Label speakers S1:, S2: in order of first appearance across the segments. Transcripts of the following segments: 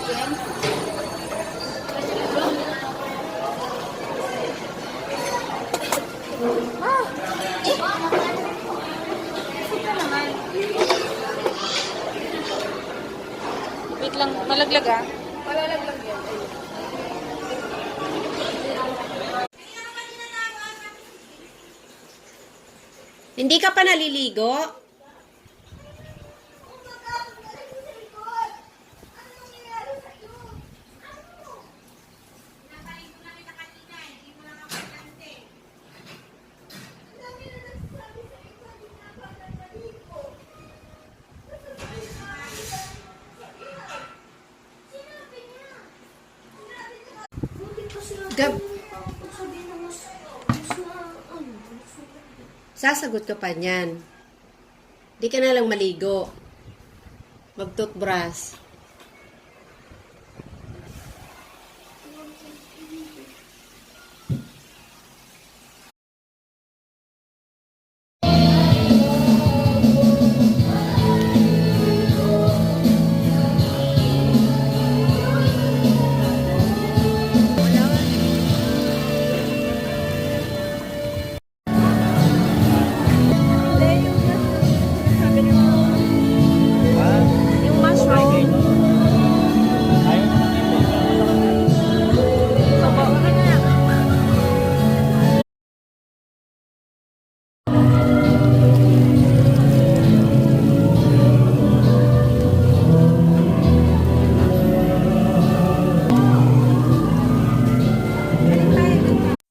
S1: Wait lang, malaglag ah.
S2: Malalaglag yan.
S3: Hindi ka pa naliligo? Gab, sasagot ka pa niyan. Di ka na lang maligo. Mag-toothbrush.
S1: Yung mushroom.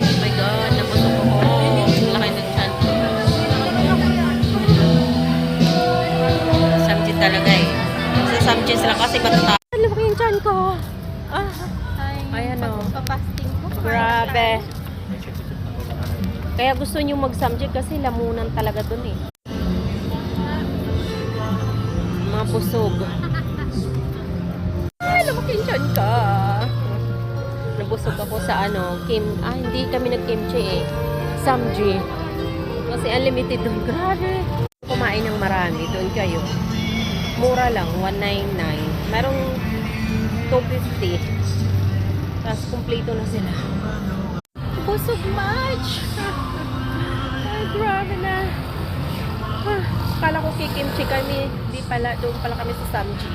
S1: Oh my God, nabusog ako. Laki ng chan ko. Samjit talaga eh. Sa samjit lang kasi matata. Laki yung chan ko. Ah, ayan o.
S2: Papasting ko.
S1: Grabe. Kaya gusto nyo mag-samjit kasi lamunan talaga dun eh. Mga busog. Ay, lumaki yung chan ka. Nabusog ako sa hindi kami nag-kimchi eh. Samji. Kasi unlimited doon. Grabe. Kumain ng marami. Doon kayo. Mura lang. 199. Merong 250. Tapos kumpleto na sila. Busog much. Ay, grabe na. Kala ko kikimchi kami. Di pala. Doon pala kami sa Samji.